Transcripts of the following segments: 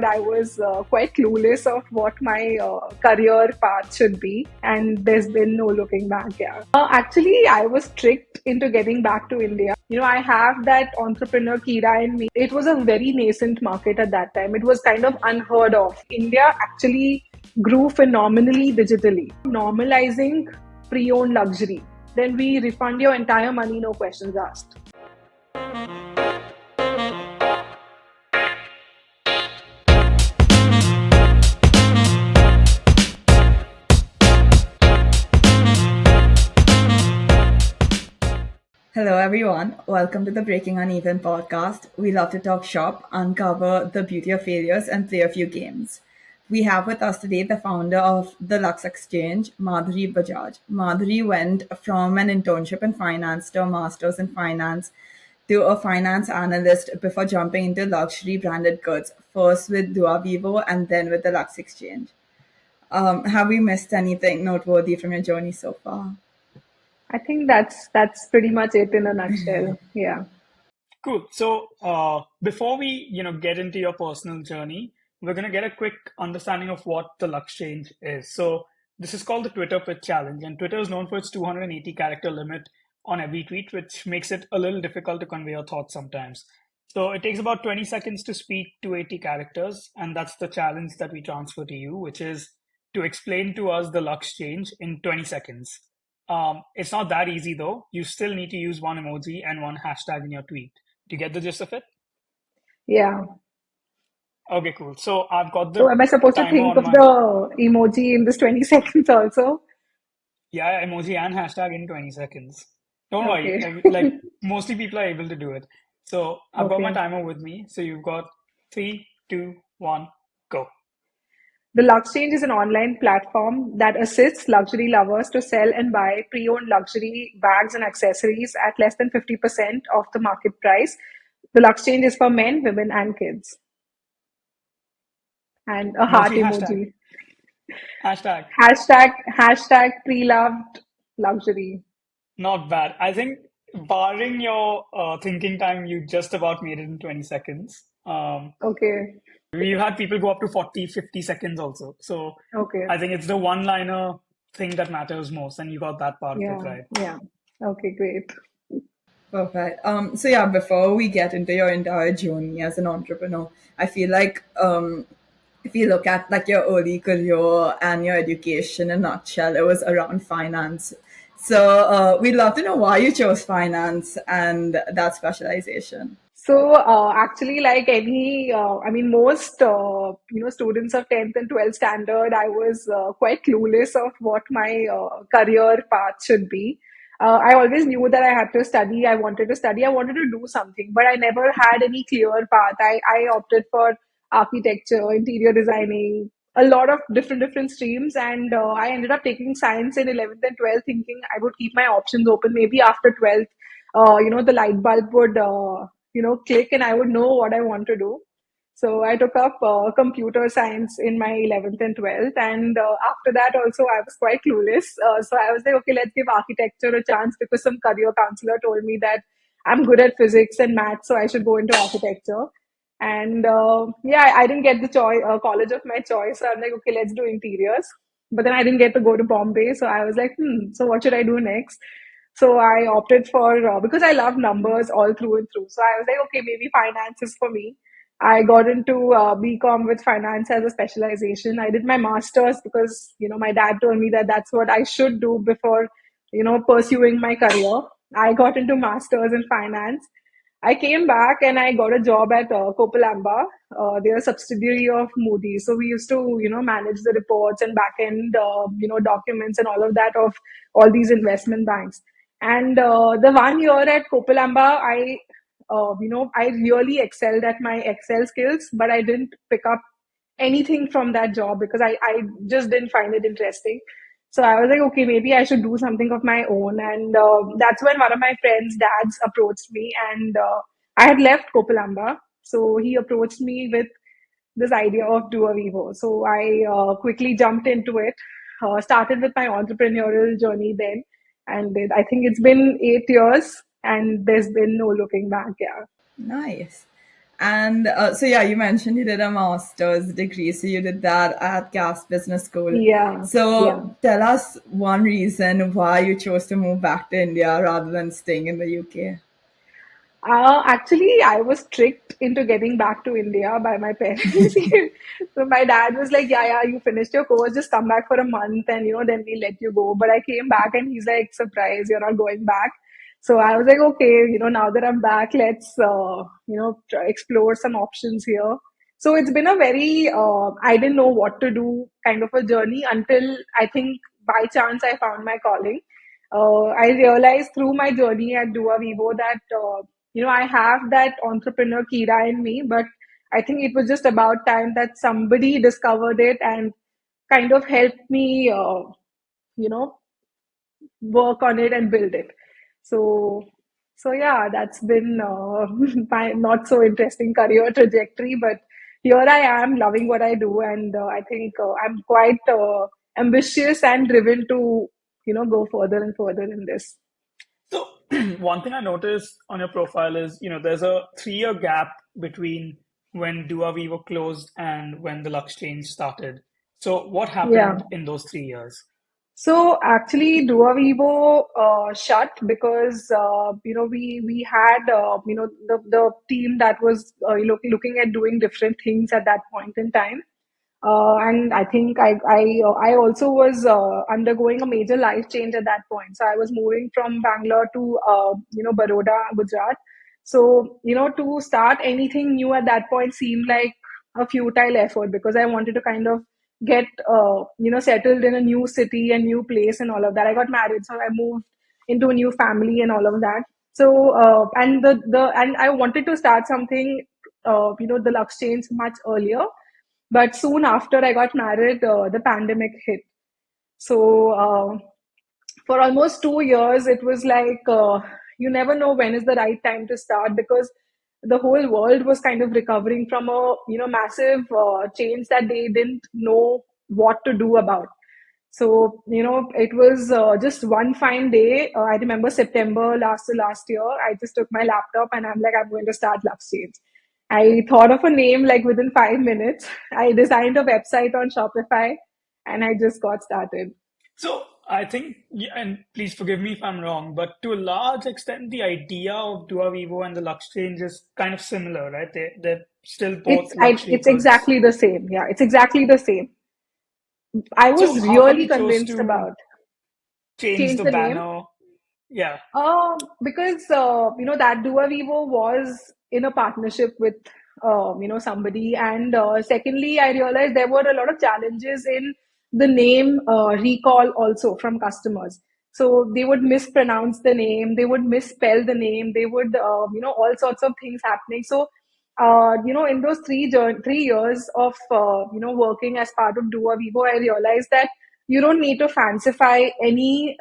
I was quite clueless of what my career path should be, and there's been no looking back. Yeah. Actually, I was tricked into getting back to India. I have that entrepreneur kira in me. It was a very nascent market at that time. It was kind of unheard of. India actually grew phenomenally digitally, normalizing pre-owned luxury. Then we refund your entire money, no questions asked. Hello, everyone. Welcome to the Breaking Uneven podcast. We love to talk shop, uncover the beauty of failures, and play a few games. We have with us today the founder of the Luxchange, Madhuri Bajaj. Madhuri went from an internship in finance to a master's in finance to a finance analyst before jumping into luxury branded goods, first with Dua Vivo and then with the Lux Exchange. Have we missed anything noteworthy from your journey so far? I think that's pretty much it in a nutshell. Yeah. Cool. So before we, get into your personal journey, we're gonna get a quick understanding of what the Luxchange is. So this is called the Twitter Pitch Challenge, and Twitter is known for its 280 character limit on every tweet, which makes it a little difficult to convey your thoughts sometimes. So it takes about 20 seconds to speak 280 characters, and that's the challenge that we transfer to you, which is to explain to us the Luxchange in 20 seconds. It's not that easy though. You still need to use one emoji and one hashtag in your tweet. Do you get the gist of it? Yeah. Okay, cool. So I've got So the am I supposed to timer think on of my, the emoji in this 20 seconds also? yeah, emoji and hashtag in 20 seconds. Don't worry, Okay. like mostly people are able to do it. So I've got my Okay. timer with me. So you've got three, two, one, go. The Luxchange is an online platform that assists luxury lovers to sell and buy pre-owned luxury bags and accessories at less than 50% of the market price. The Luxchange is for men, women, and kids. And a heart Mostly hashtag. emoji. Hashtag. Hashtag pre-loved luxury. Not bad. I think barring your thinking time, you just about made it in 20 seconds. Okay. We've had people go up to 40, 50 seconds also. So Okay. I think it's the one-liner thing that matters most, and you got that part of it Yeah. right. Yeah. Okay, great. Perfect. So yeah, before we get into your entire journey as an entrepreneur, I feel like if you look at like your early career and your education in a nutshell, it was around finance. So we'd love to know why you chose finance and that specialization. So actually, like most students of 10th and 12th standard, I was quite clueless of what my career path should be. I always knew that I had to study. I wanted to study. I wanted to do something, but I never had any clear path. I opted for architecture, interior designing, a lot of different streams, and I ended up taking science in 11th and 12th, thinking I would keep my options open. Maybe after 12th, the light bulb would click and I would know what I want to do. So I took up computer science in my 11th and 12th. And after that, also, I was quite clueless. So I was like, okay, let's give architecture a chance because some career counselor told me that I'm good at physics and maths, so I should go into architecture. And yeah, I didn't get the college of my choice. So I'm like, okay, let's do interiors. But then I didn't get to go to Bombay. So I was like, so what should I do next? So I opted for, because I love numbers all through and through. So I was like, okay, maybe finance is for me. I got into BCom with finance as a specialization. I did my master's because, my dad told me that that's what I should do before, pursuing my career. I got into master's in finance. I came back and I got a job at Copalamba. They're a subsidiary of Moody's. So we used to, manage the reports and back end, documents and all of that of all these investment banks. And the 1 year at Copalamba, I really excelled at my Excel skills, but I didn't pick up anything from that job because I just didn't find it interesting. So I was like, okay, maybe I should do something of my own. And that's when one of my friends' dads approached me, and I had left Copalamba. So he approached me with this idea of Do a Vivo. So I quickly jumped into it, started with my entrepreneurial journey then. And I think it's been 8 years and there's been no looking back. Yeah. Nice. And so, yeah, you mentioned you did a master's degree. So you did that at Gas Business School. Yeah, yeah. So tell us one reason why you chose to move back to India rather than staying in the UK. Actually, I was tricked into getting back to India by my parents. So my dad was like, "Yeah, yeah, you finished your course, just come back for a month, and then we let you go." But I came back, and he's like, "Surprise, you're not going back." So I was like, "Okay, now that I'm back, let's explore some options here." So it's been a very I didn't know what to do kind of a journey until I think by chance I found my calling. I realized through my journey at Dua Vivo that I have that entrepreneur kira in me, but I think it was just about time that somebody discovered it and kind of helped me, you know, work on it and build it. So, so yeah, that's been my not so interesting career trajectory, but here I am loving what I do, and I think I'm quite ambitious and driven to, go further and further in this. So one thing I noticed on your profile is, there's a 3-year gap between when Dua Vivo closed and when the Luxchange started. So what Yeah. happened in those 3 years? So actually, Dua Vivo shut because we had the team that was looking at doing different things at that point in time. And I think I also was undergoing a major life change at that point. So I was moving from Bangalore to Baroda, Gujarat. So to start anything new at that point seemed like a futile effort because I wanted to kind of get settled in a new city and new place and all of that. I got married, so I moved into a new family and all of that. So and and I wanted to start something the Lux change much earlier, but soon after I got married, the pandemic hit. So for almost 2 years, it was like you never know when is the right time to start because the whole world was kind of recovering from a massive change that they didn't know what to do about. So it was just one fine day. I remember September last year. I just took my laptop and I'm like, I'm going to start Luxchange. I thought of a name like within 5 minutes. I designed a website on Shopify, and I just got started. So I think, yeah, and please forgive me if I'm wrong, but to a large extent, the idea of Dua Vivo and the Luxchange is kind of similar, right? They're still both luxury It's goods. exactly the same. Yeah, it's exactly the same. I So was how come really you chose convinced to about change change the the name. banner? Yeah. Because that Dua Vivo was in a partnership with somebody, and secondly, I realized there were a lot of challenges in the name recall also from customers. So they would mispronounce the name, they would misspell the name, they would all sorts of things happening. So in those 3 years of working as part of Dua Vivo, I realized that you don't need to fancify any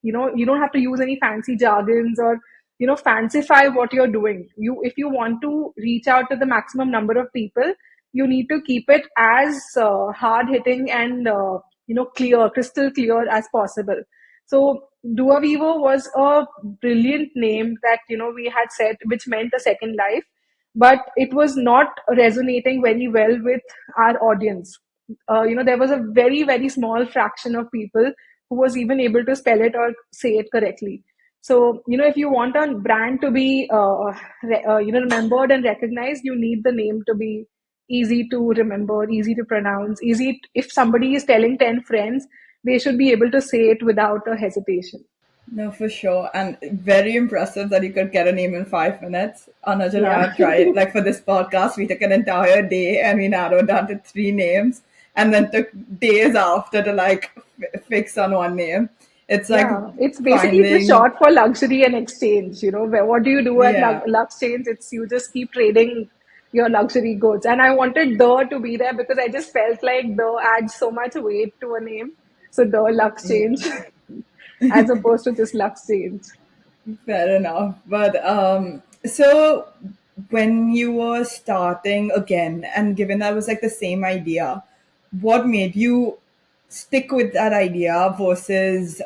you don't have to use any fancy jargons or fancify what you're doing. You If you want to reach out to the maximum number of people, you need to keep it as hard hitting and clear, crystal clear as possible. So Dua Vivo was a brilliant name that we had set, which meant a second life, but it was not resonating very well with our audience. There was a very very small fraction of people who was even able to spell it or say it correctly. So if you want a brand to be remembered and recognized, you need the name to be easy to remember, easy to pronounce, if somebody is telling 10 friends, they should be able to say it without a hesitation. No, for sure. And very impressive that you could get a name in 5 minutes. Anuj and I Yeah. have tried, like for this podcast, we took an entire day and we narrowed down to 3 names and then took days after to like fix on one name. It's like Yeah, it's basically the finding, short for luxury and exchange. What do you do at yeah. Luxchange? It's you just keep trading your luxury goods. And I wanted the to be there because I just felt like the adds so much weight to a name. So the Luxchange as opposed to just Luxchange. Fair enough. But so when you were starting again, and given that was like the same idea, what made you stick with that idea versus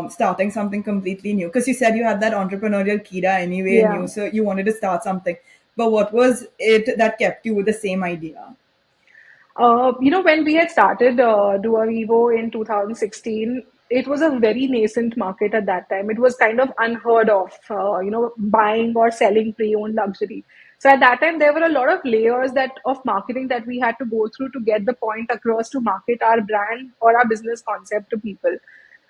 starting something completely new? Because you said you had that entrepreneurial kira anyway in Yeah. you, so you wanted to start something. but what was it that kept you with the same idea? When we had started Dua Vivo in 2016, it was a very nascent market at that time. It was kind of unheard of, buying or selling pre-owned luxury. So at that time, there were a lot of layers that of marketing that we had to go through to get the point across to market our brand or our business concept to people.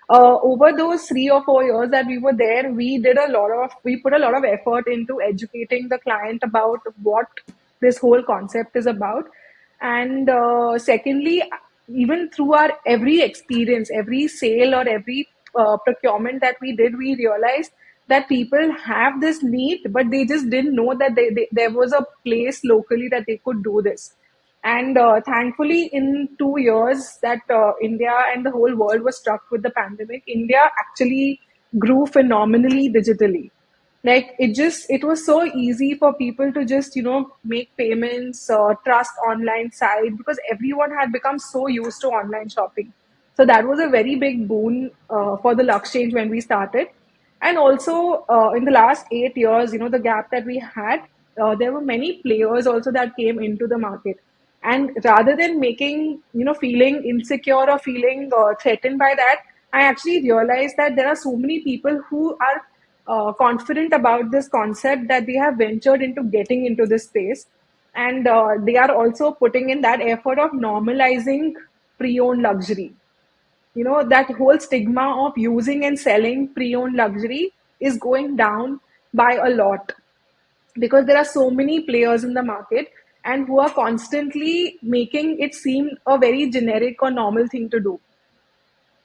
Over those 3 or 4 years that we were there, we put a lot of effort into educating the client about what this whole concept is about. And secondly, even through our every experience, every sale or every procurement that we did, we realized that people have this need, but they just didn't know that there was a place locally that they could do this. And thankfully, in 2 years that India and the whole world was struck with the pandemic, India actually grew phenomenally digitally. Like it was so easy for people to just make payments, trust online site, because everyone had become so used to online shopping. So that was a very big boon for the Luxchange when we started. And also in the last 8 years, the gap that we had, there were many players also that came into the market. And rather than making, feeling insecure or feeling threatened by that, I actually realized that there are so many people who are confident about this concept that they have ventured into getting into this space. And they are also putting in that effort of normalizing pre-owned luxury. That whole stigma of using and selling pre-owned luxury is going down by a lot, because there are so many players in the market and who are constantly making it seem a very generic or normal thing to do.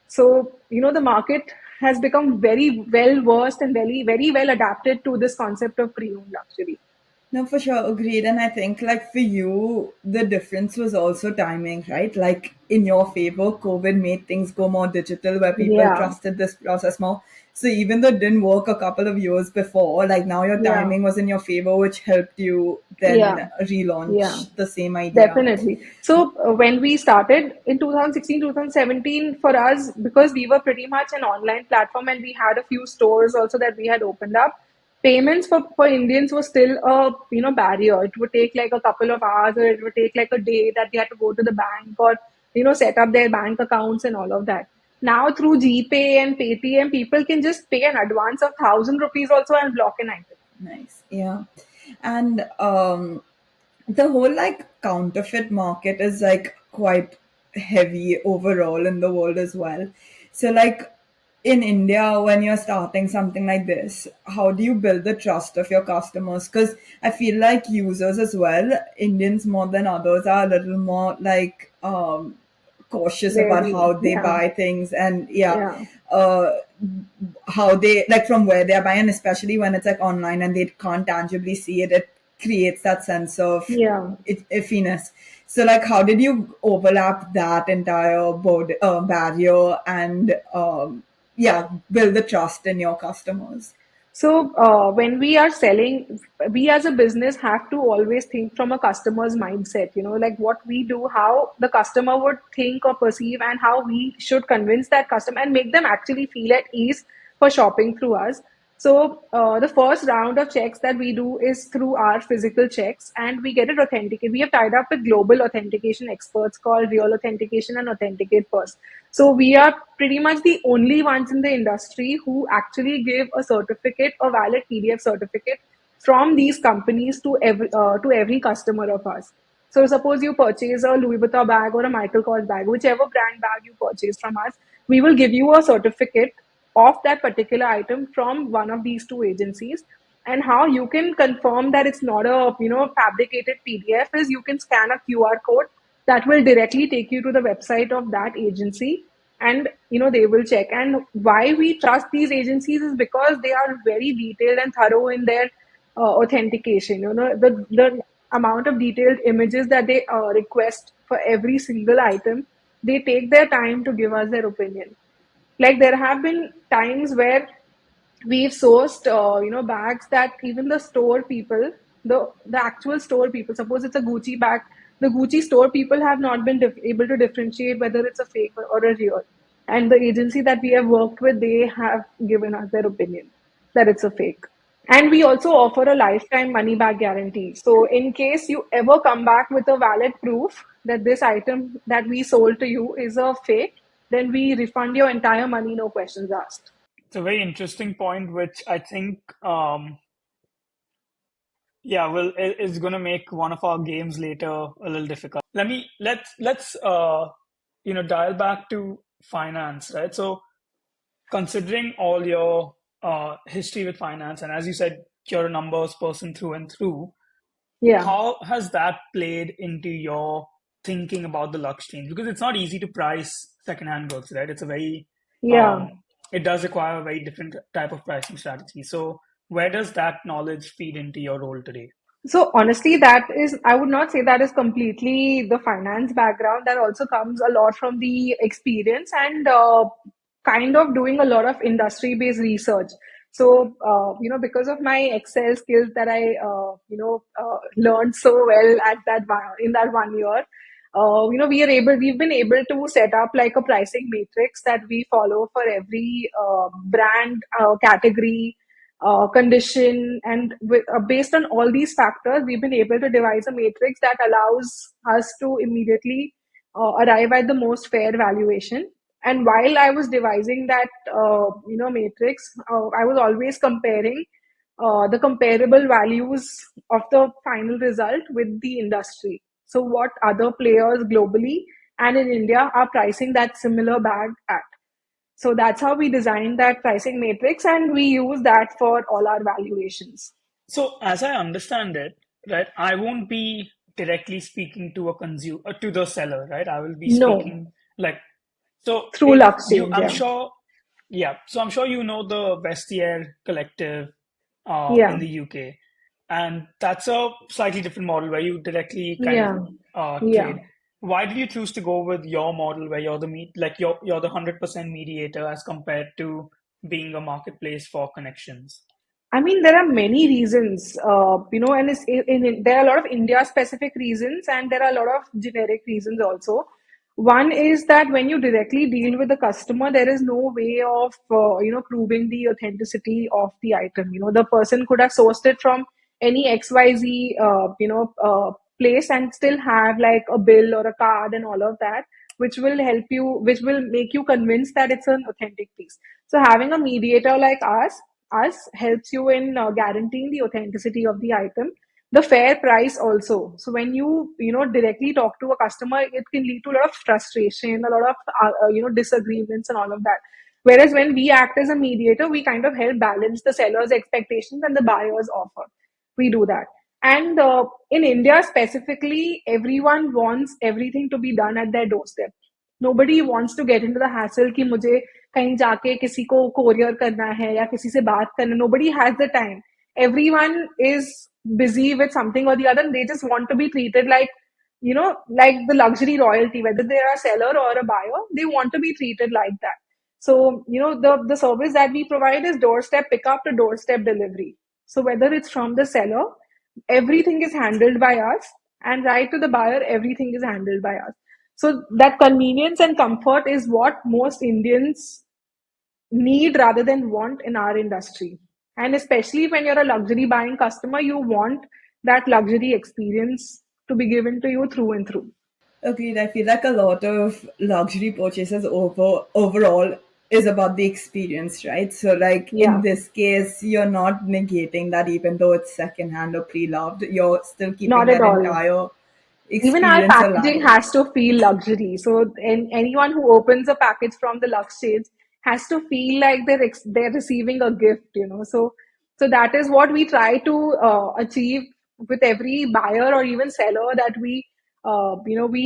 So, the market has become very well versed and very, very well adapted to this concept of pre-owned luxury. No, for sure, agreed. And I think, like, for you, the difference was also timing, right? Like, in your favor, COVID made things go more digital where people Yeah, trusted this process more. So even though it didn't work a couple of years before, like, now your yeah, timing was in your favor, which helped you then yeah, yeah. relaunch the same idea. Definitely. So when we started in 2016, 2017, for us, because we were pretty much an online platform and we had a few stores also that we had opened up, payments for Indians was still a barrier. It would take like a couple of hours, or it would take like a day that they had to go to the bank or set up their bank accounts and all of that. Now through GPay and Paytm, people can just pay an advance of 1,000 rupees also and block an item. Nice. Yeah. And the whole like counterfeit market is like quite heavy overall in the world as well. So like in India, when you're starting something like this, how do you build the trust of your customers? Because I feel like users as well, Indians more than others, are a little more like cautious about Very, how they yeah, buy things, and yeah, yeah, uh how they like from where they're buying, especially when it's like online and they can't tangibly see it. It creates that sense of yeah. iffiness. So like how did you overlap that entire barrier and yeah, build the trust in your customers? So, when we are selling, we as a business have to always think from a customer's mindset, like what we do, how the customer would think or perceive, and how we should convince that customer and make them actually feel at ease for shopping through us. So, the first round of checks that we do is through our physical checks, and we get it authenticated. We have tied up with global authentication experts called Real Authentication and Authenticate First. So we are pretty much the only ones in the industry who actually give a certificate, a valid PDF certificate from these companies to every customer of ours. So suppose you purchase a Louis Vuitton bag or a Michael Kors bag, whichever brand bag you purchase from us, we will give you a certificate of that particular item from one of these two agencies. And how you can confirm that it's not a fabricated PDF is you can scan a QR code that will directly take you to the website of that agency, and they will check. And why we trust these agencies is because they are very detailed and thorough in their authentication. The amount of detailed images that they request for every single item, they take their time to give us their opinion. Like there have been times where we've sourced bags that even the store people, the actual store people, suppose it's a Gucci bag, the Gucci store people have not been able to differentiate whether it's a fake or a real. And the agency that we have worked with, they have given us their opinion that it's a fake. And we also offer a lifetime money back guarantee. So, in case you ever come back with a valid proof that this item that we sold to you is a fake, then we refund your entire money, no questions asked. It's a very interesting point, which I think, yeah, well, it's going to make one of our games later a little difficult. Let's dial back to finance, right? So, considering all your history with finance, and as you said, you're a numbers person through and through. Yeah, How has that played into your thinking about the Lux change? Because it's not easy to price secondhand goods, right? yeah. Um, it does require a very different type of pricing strategy. So where does that knowledge feed into your role today? So honestly, that is, I would not say that is completely the finance background. That also comes a lot from the experience and kind of doing a lot of industry-based research. So, because of my Excel skills that I, learned so well at in that 1 year, we've been able to set up like a pricing matrix that we follow for every brand, category, condition, and based on all these factors, we've been able to devise a matrix that allows us to immediately arrive at the most fair valuation. And while I was devising that, matrix, I was always comparing the comparable values of the final result with the industry. So, what other players globally and in India are pricing that similar bag at? So that's how we designed that pricing matrix, and we use that for all our valuations. So as I understand it, right, I won't be directly speaking to a consumer, to the seller, right? I will be No, speaking like, so through if you, Luxchange, I'm yeah. sure, yeah, so I'm sure you know the Vestiaire Collective in Yeah, the UK, and that's a slightly different model where you directly kind of yeah, yeah. trade. Why did you choose to go with your model where you're the you're the 100% mediator as compared to being a marketplace for connections? I mean, there are many reasons, and there are a lot of India specific reasons and there are a lot of generic reasons also. One is that when you directly deal with the customer, there is no way of, proving the authenticity of the item. The person could have sourced it from any XYZ, place and still have like a bill or a card and all of that, which will make you convinced that it's an authentic piece. So having a mediator like us helps you in guaranteeing the authenticity of the item, the fair price also. So when you directly talk to a customer, it can lead to a lot of frustration, a lot of disagreements and all of that. Whereas when we act as a mediator, we kind of help balance the seller's expectations and the buyer's offer. We do that. And in India specifically, everyone wants everything to be done at their doorstep. Nobody wants to get into the hassle कि मुझे कहीं जाके किसी को courier करना है या किसी से बात करना. Nobody has the time. Everyone is busy with something or the other, and they just want to be treated like the luxury royalty. Whether they are a seller or a buyer, they want to be treated like that. So the service that we provide is doorstep pickup to doorstep delivery. So whether it's from the seller, everything is handled by us, and right to the buyer, everything is handled by us. So that convenience and comfort is what most Indians need rather than want in our industry. And especially when you're a luxury buying customer, you want that luxury experience to be given to you through and through. Agreed. I feel like a lot of luxury purchases overall is about the experience, right? So, like in Yeah, this case, you're not negating that even though it's secondhand or pre-loved, you're still keeping not at that all. entire Even our experience packaging alive. has to feel luxury. So, anyone who opens a package from the Luxchange has to feel like they're receiving a gift. So that is what we try to achieve with every buyer or even seller that we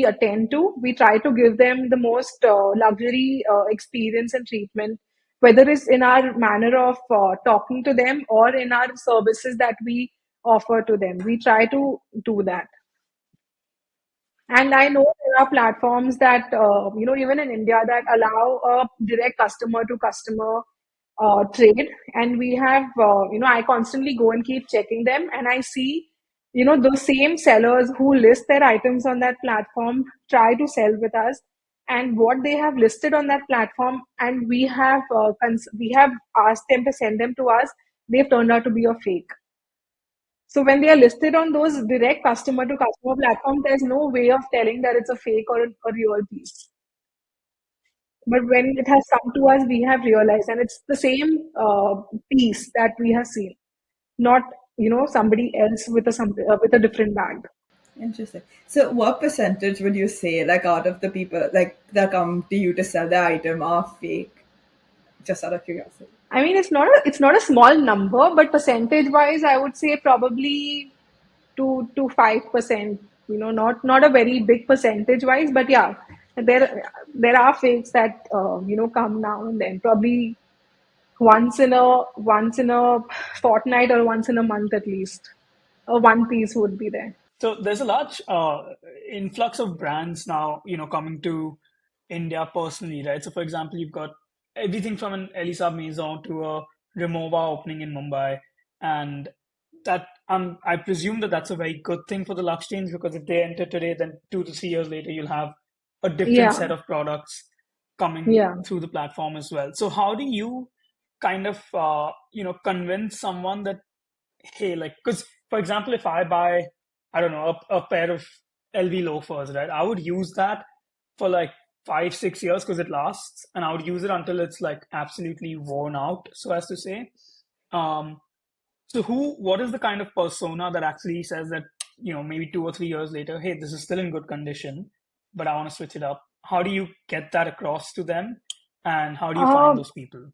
attend to. We try to give them the most luxury experience and treatment, whether it's in our manner of talking to them or in our services that we offer to them. We try to do that. And I know there are platforms that, even in India, that allow a direct customer to customer trade. And we have, I constantly go and keep checking them. And I see, those same sellers who list their items on that platform try to sell with us. And what they have listed on that platform, and we have asked them to send them to us. they've turned out to be a fake. So when they are listed on those direct customer to customer platforms, there's no way of telling that it's a fake or a real piece. But when it has come to us, we have realized, and it's the same piece that we have seen, not somebody else with with a different bag. Interesting. So, what percentage would you say, like, out of the people like that come to you to sell the item are fake? Just out of curiosity. I mean, it's not a small number, but percentage wise, I would say probably 2 to 5%. Not a very big percentage wise, but yeah, there are fakes that come now and then. Probably once in a fortnight or once in a month at least. A one piece would be there. So there's a large influx of brands now, coming to India personally, right? So for example, you've got everything from an Elisa Maison to a Remova opening in Mumbai, and that I presume that that's a very good thing for the Luxchange, because if they enter today, then 2 to 3 years later, you'll have a different Yeah, set of products coming yeah. through the platform as well. So how do you kind of convince someone that, hey, like, because for example, if I buy, I don't know, a pair of LV loafers, right? I would use that for like 5, 6 years because it lasts, and I would use it until it's like absolutely worn out, so as to say. Um, so what is the kind of persona that actually says that, maybe 2 or 3 years later, hey, this is still in good condition, but I want to switch it up? How do you get that across to them, and how do you find Um, those people?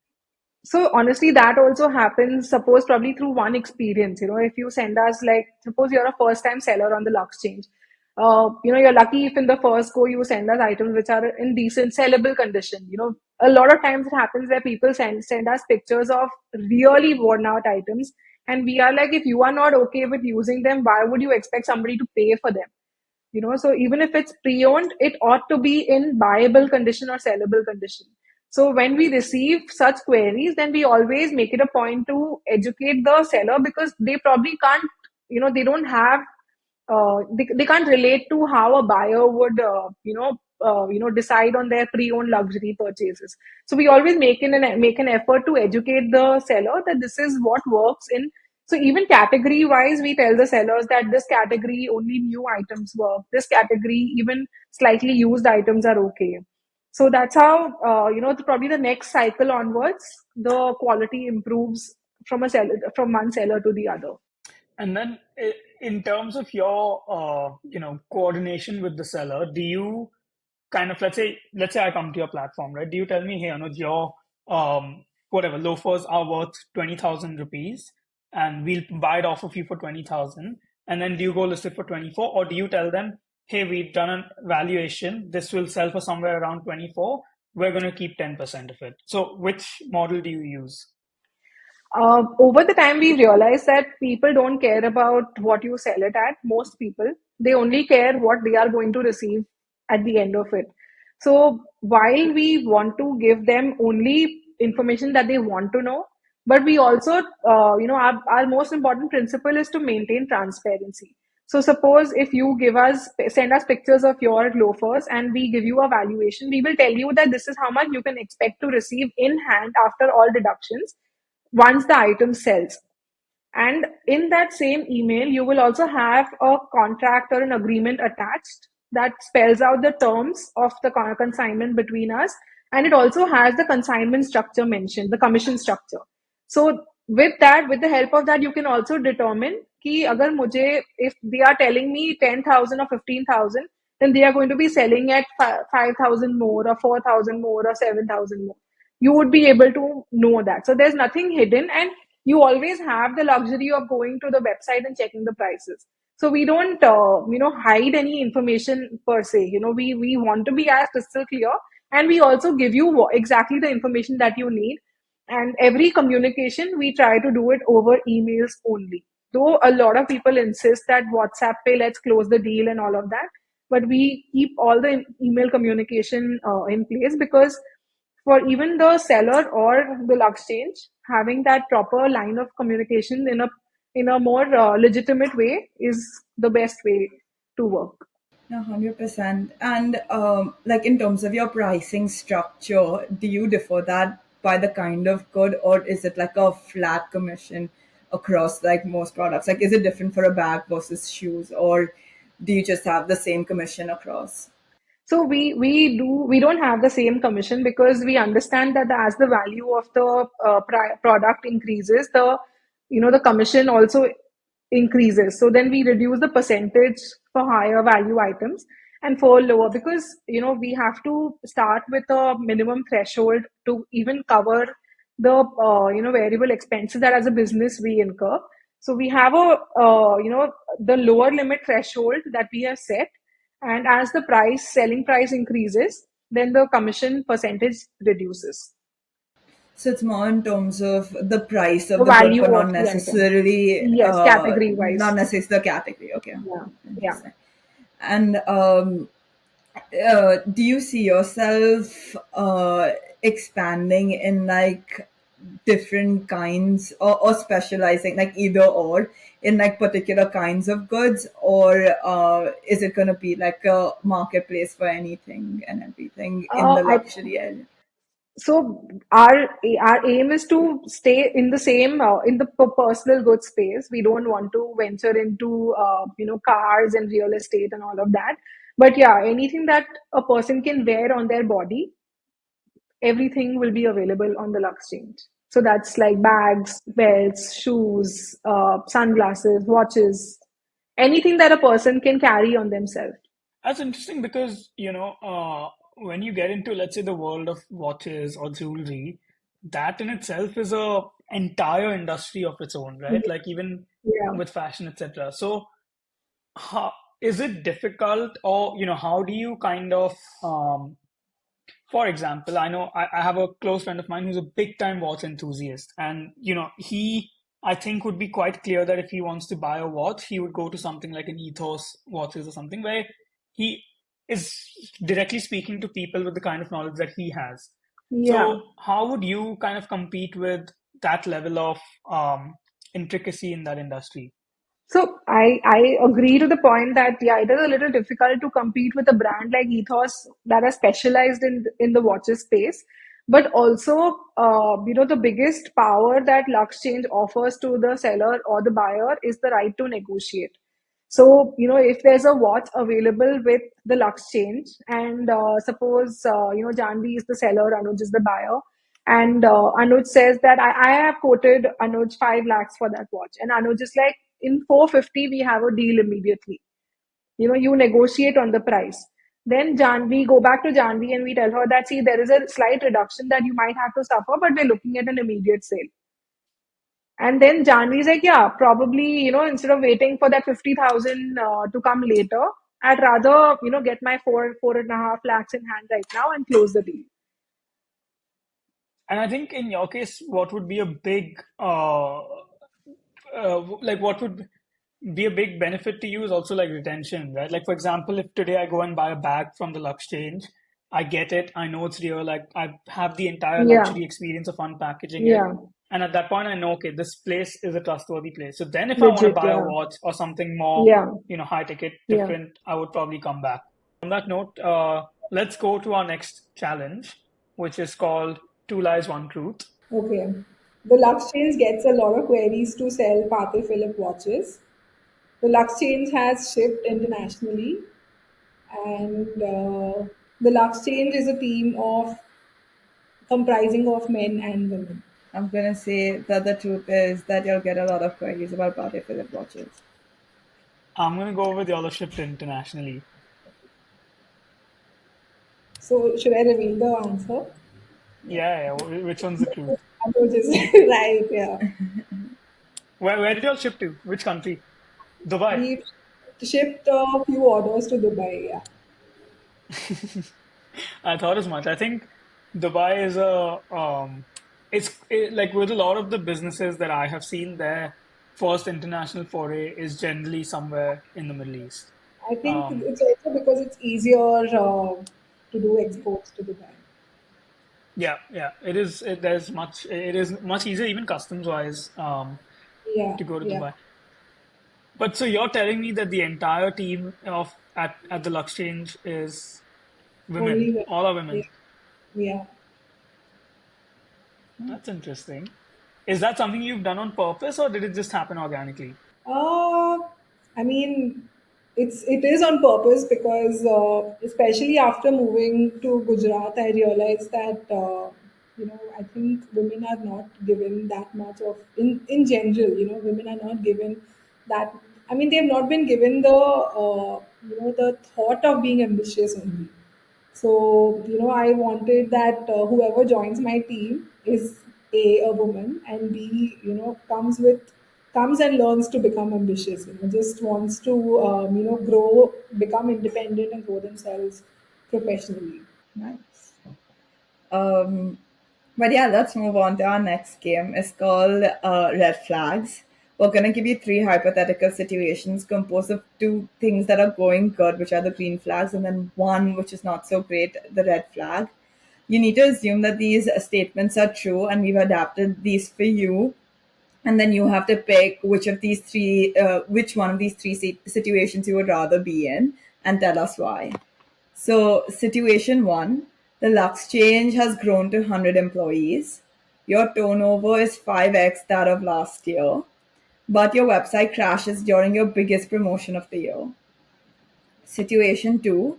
So honestly, that also happens, suppose probably through one experience. If you send us, like, suppose you're a first time seller on the Luxchange, you're lucky if in the first go you send us items which are in decent sellable condition. A lot of times it happens where people send us pictures of really worn out items, and we are like, if you are not okay with using them, why would you expect somebody to pay for them? So even if it's pre-owned, it ought to be in buyable condition or sellable condition. So when we receive such queries, then we always make it a point to educate the seller, because they probably can't, they don't have, they can't relate to how a buyer would, decide on their pre-owned luxury purchases. So we always make an effort to educate the seller that this is what works in. So even category wise, we tell the sellers that this category only new items work. This category, even slightly used items are okay. So that's how, probably the next cycle onwards, the quality improves from one seller to the other. And then, in terms of your, coordination with the seller, do you kind of, let's say I come to your platform, right? Do you tell me, hey, Anuj, your whatever loafers are worth 20,000 rupees, and we'll buy it off of you for 20,000, and then do you go list it for 24, or do you tell them, hey, we've done a valuation, this will sell for somewhere around 24, we're going to keep 10% of it? So, which model do you use? Over the time, we realized that people don't care about what you sell it at. Most people, they only care what they are going to receive at the end of it. So while we want to give them only information that they want to know, but we also, our most important principle is to maintain transparency. So suppose if you send us pictures of your loafers and we give you a valuation, we will tell you that this is how much you can expect to receive in hand after all deductions once the item sells. And in that same email, you will also have a contract or an agreement attached that spells out the terms of the consignment between us. And it also has the consignment structure mentioned, the commission structure. So with that, with the help of that, you can also determine कि अगर मुझे, if they are telling me 10,000 or 15,000, then they are going to be selling at 5,000 more or 4,000 more or 7,000 more. You would be able to know that. So there's nothing hidden, and you always have the luxury of going to the website and checking the prices. So we don't, hide any information per se. We want to be as crystal clear, and we also give you exactly the information that you need. And every communication, we try to do it over emails only. Though a lot of people insist that WhatsApp pay, let's close the deal and all of that. But we keep all the email communication in place, because for even the seller or the Luxchange, having that proper line of communication in a more legitimate way is the best way to work. 100%. And like in terms of your pricing structure, do you defer that by the kind of good, or is it like a flat commission across like most products? Like, is it different for a bag versus shoes, or do you just have the same commission across? So we don't have the same commission because we understand that as the value of the product increases, the the commission also increases. So then we reduce the percentage for higher value items and for lower, because we have to start with a minimum threshold to even cover the variable expenses that as a business we incur. So we have a the lower limit threshold that we have set, and as the selling price increases, then the commission percentage reduces. So it's more in terms of the price The of the good, but value not of the item. necessarily, Yes, category not wise. necessarily the category. Okay, Yeah. Yeah. interesting. And do you see yourself expanding in like different kinds, or specializing, like either or, in like particular kinds of goods, or is it going to be like a marketplace for anything and everything in the I luxury area? So our aim is to stay in the same in the personal goods space. We don't want to venture into cars and real estate and all of that. But yeah, anything that a person can wear on their body, everything will be available on the Luxchange. So that's like bags, belts, shoes, sunglasses, watches, anything that a person can carry on themselves. That's interesting because, when you get into, let's say, the world of watches or jewelry, that in itself is a entire industry of its own, right? Like even Yeah. with fashion, etc. So, how, is it difficult, or how do you kind of, for example, I know I have a close friend of mine who's a big time watch enthusiast, and he, I think, would be quite clear that if he wants to buy a watch, he would go to something like an Ethos watches or something where he is directly speaking to people with the kind of knowledge that he has. Yeah. So, how would you kind of compete with that level of intricacy in that industry? So I agree to the point that yeah, it is a little difficult to compete with a brand like Ethos that are specialized in the watches space. But also, the biggest power that Luxchange offers to the seller or the buyer is the right to negotiate. So, if there's a watch available with the Luxchange, and suppose, Janvi is the seller, Anuj is the buyer, and Anuj says that I have quoted Anuj 5 lakhs for that watch. And Anuj is like, in 450, we have a deal immediately. You negotiate on the price. Then Janvi, go back to Janvi and we tell her that, see, there is a slight reduction that you might have to suffer, but we're looking at an immediate sale. And then Janvi's like, yeah, probably, instead of waiting for that 50,000 to come later, I'd rather, get my 4.5 lakhs in hand right now and close the deal. And I think in your case, what would be a big like what would be a big benefit to you is also like retention, right? Like for example, if today I go and buy a bag from the Luxchange, I get it, I know it's real, like I have the entire Yeah, luxury experience of unpackaging it. yeah, And at that point I know, okay, this place is a trustworthy place. So then if I want to legit, buy a yeah, watch or something more, yeah, high ticket, yeah. different, I would probably come back. On that note, let's go to our next challenge, which is called Two Lies, One Truth. Okay. The Luxchange gets a lot of queries to sell Patek Philippe watches. The Luxchange has shipped internationally, and the Luxchange is a team of comprising of men and women. I'm gonna say that the truth is that you'll get a lot of queries about Patek Philippe watches. I'm going to go with y'all are shipped internationally. So should I reveal the answer? Yeah. Yeah, yeah. Which one's the truth? Which is right, yeah. Where did y'all ship to? Which country? Dubai. We shipped a few orders to Dubai, yeah. I thought as much. I think Dubai is like with a lot of the businesses that I have seen, their first international foray is generally somewhere in the Middle East. I think Um, it's also because it's easier to do exports to Dubai. yeah, yeah. It is. It is much easier, even customs wise, Yeah, to go to yeah. Dubai. But so you're telling me that the entire team of at the Luxchange is women. Only when, All are yeah, women. yeah. That's interesting. Is that something you've done on purpose or did it just happen organically? Uh, I mean, it is on purpose because especially after moving to Gujarat, I realized that I think women are not given that much of in general. Women are not given that. I mean, they have not been given the the thought of being ambitious only. So, I wanted that whoever joins my team is a woman, and B, comes and learns to become ambitious. Just wants to grow, become independent, and grow themselves professionally. Nice. Um, but yeah, let's move on to our next game. It's called Red Flags. We're going to give you three hypothetical situations composed of two things that are going good, which are the green flags, and then one which is not so great, the red flag. You need to assume that these statements are true, and we've adapted these for you. And then you have to pick which one of these three situations you would rather be in, and tell us why. So, situation one, the Luxchange has grown to 100 employees. Your turnover is 5x that of last year, but your website crashes during your biggest promotion of the year. Situation two,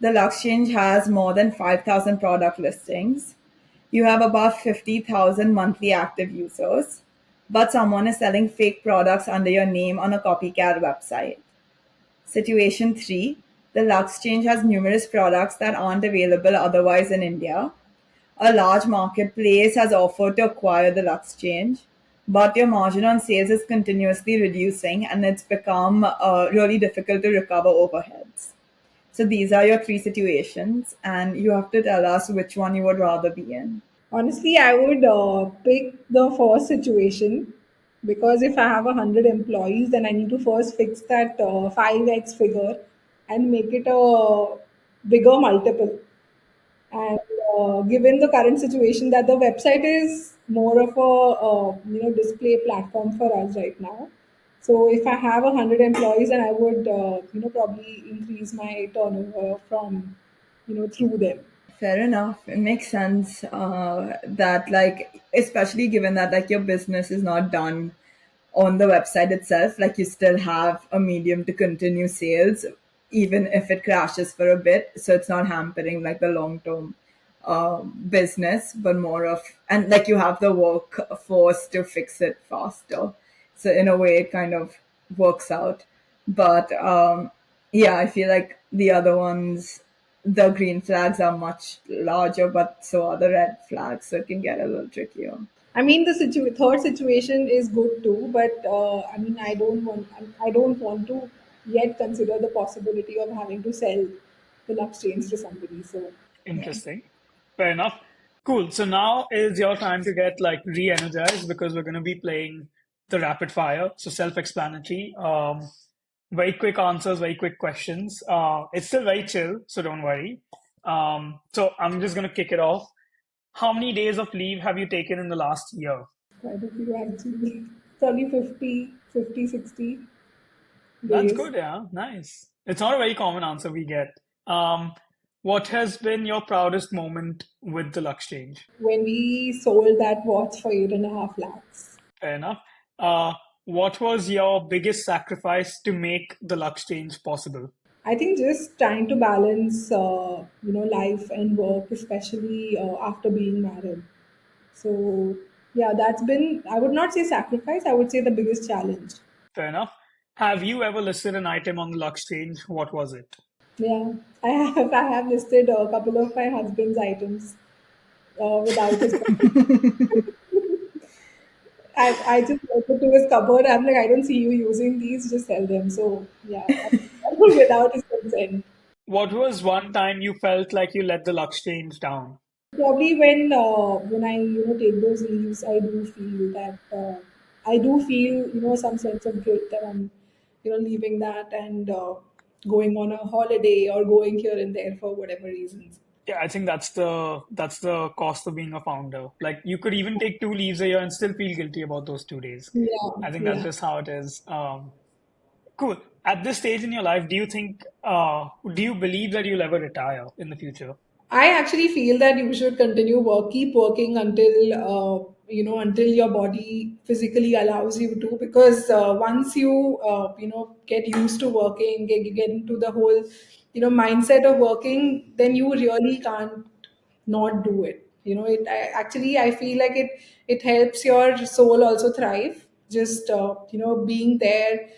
the Luxchange has more than 5,000 product listings. You have about 50,000 monthly active users, but someone is selling fake products under your name on a copycat website. Situation 3, the Luxchange has numerous products that aren't available otherwise in India. A large marketplace has offered to acquire the Luxchange, but your margin on sales is continuously reducing and it's become really difficult to recover overheads. So these are your three situations, and you have to tell us which one you would rather be in. Honestly, I would pick the first situation because if I have 100 employees, then I need to first fix that 5x figure and make it a bigger multiple. And given the current situation that the website is more of a display platform for us right now. So if I have 100 employees, then I would probably increase my turnover from through them. Fair enough. It makes sense that, like, especially given that, like, your business is not done on the website itself, like, you still have a medium to continue sales, even if it crashes for a bit. So it's not hampering, like, the long term business, but more of, and like, you have the workforce to fix it faster. So, in a way, it kind of works out. But yeah, I feel like the other ones, the green flags are much larger, but so are the red flags, so it can get a little trickier. I mean, the third situation is good too, but I mean, I don't want to yet consider the possibility of having to sell the Lux chains to somebody. So, Yeah. Interesting. Fair enough. Cool. So now is your time to get like re-energized because we're going to be playing the rapid fire. So self-explanatory. Very quick answers, very quick questions. It's still very chill, so don't worry. So I'm just going to kick it off. How many days of leave have you taken in the last year? quite a few actually, probably 60 That's days. good, yeah. Nice. It's not a very common answer we get. Um, what has been your proudest moment with the Lux change? When we sold that watch for 8.5 lakhs. Fair enough. Uh, what was your biggest sacrifice to make the Lux change possible? I think just trying to balance, life and work, especially after being married. So, yeah, that's been, I would not say sacrifice, I would say the biggest challenge. Fair enough. Have you ever listed an item on the Lux change? What was it? Yeah, I have listed a couple of my husband's items without his. I just went to his cupboard. I'm like, I don't see you using these. Just sell them. So yeah, without his consent. What was one time you felt like you let the Lux change down? Probably when I take those leaves, I do feel that I do feel some sense of guilt that I'm leaving that and going on a holiday or going here and there for whatever reasons. Yeah, I think that's the cost of being a founder. Like you could even take 2 leaves a year and still feel guilty about those 2 days. Yeah, I think that's yeah. just how it is. Cool. At this stage in your life, do you believe that you'll ever retire in the future? I actually feel that you should continue keep working until until your body physically allows you to. Because once you get used to working, get into the whole mindset of working, then you really can't not do it. I feel like it helps your soul also thrive. Just being there,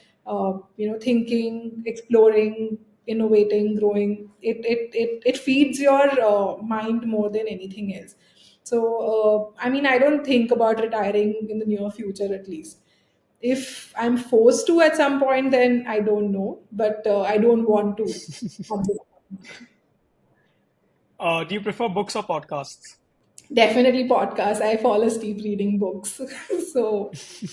thinking, exploring, innovating, growing. It feeds your mind more than anything else. So I mean, I don't think about retiring in the near future, at least. If I'm forced to at some point, then I don't know, but I don't want to at this point. Do you prefer books or podcasts? Definitely podcasts. I fall asleep reading books. So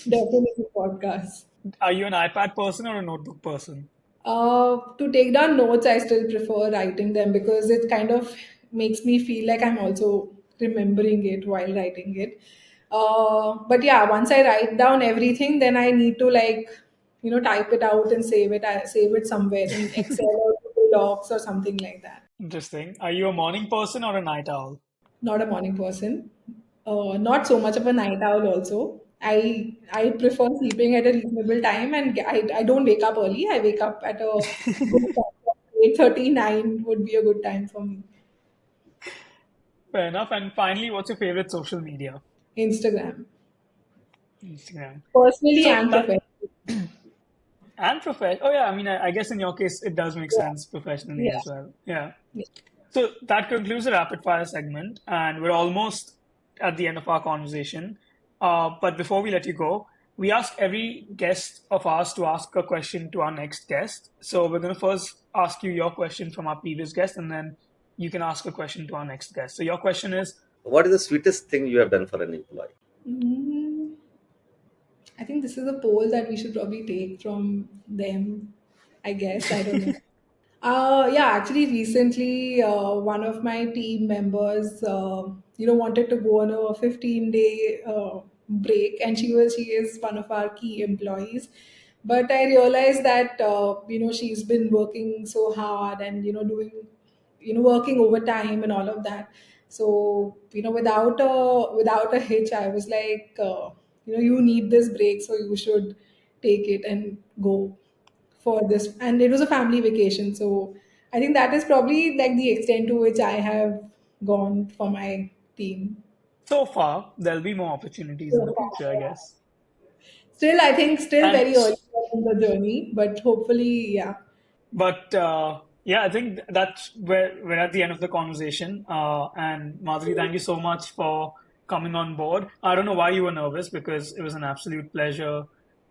definitely podcasts. Are you an iPad person or a notebook person? To take down notes, I still prefer writing them because it kind of makes me feel like I'm also remembering it while writing it. But yeah, once I write down everything, then I need to type it out and save it. I save it somewhere in Excel or Google Docs or something like that. Interesting. Are you a morning person or a night owl? Not a morning person. Not so much of a night owl also. I prefer sleeping at a reasonable time, and I don't wake up early. I wake up at a good time. 8:39 would be a good time for me. Fair enough. And finally, what's your favorite social media? Instagram. Instagram. Personally So and that professionally. and professional. Oh yeah, I mean, I guess in your case, it does make Yeah. sense professionally Yeah. as well. Yeah. Yeah. So that concludes the rapid fire segment, and we're almost at the end of our conversation. But before we let you go, we ask every guest of ours to ask a question to our next guest. So we're going to first ask you your question from our previous guest, and then you can ask a question to our next guest. So your question is, What is the sweetest thing you have done for an employee? Mm, I think this is a poll that we should probably take from them. I guess. I don't know. Yeah, actually, recently, one of my team members, wanted to go on a 15-day break, and she is one of our key employees. But I realized that she's been working so hard and doing working overtime and all of that. So without a hitch, I was like, you need this break, so you should take it and go for this. And it was a family vacation, so I think that is probably like the extent to which I have gone for my team so far, there'll be more opportunities in so the far. future, I guess. Still, I think still And very early in the journey, but hopefully, yeah. But yeah, I think that's where we're at the end of the conversation. And Madhuri, thank you so much for coming on board. I don't know why you were nervous because it was an absolute pleasure I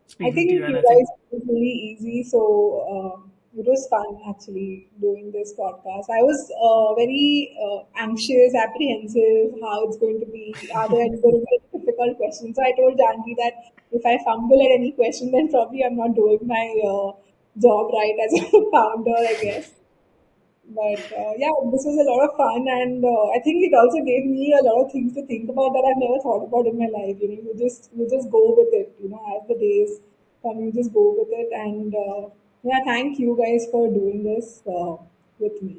speaking to you. think And you I guys think made it really easy, so it was fun actually doing this podcast. I was very anxious, apprehensive, how it's going to be. Are there going to be any difficult questions? So I told Janvi that if I fumble at any question, then probably I'm not doing my job right as a founder, I guess. But yeah, this was a lot of fun, and I think it also gave me a lot of things to think about that I've never thought about in my life. You just go with it. As the days come, you just go with it, and yeah, thank you guys for doing this with me.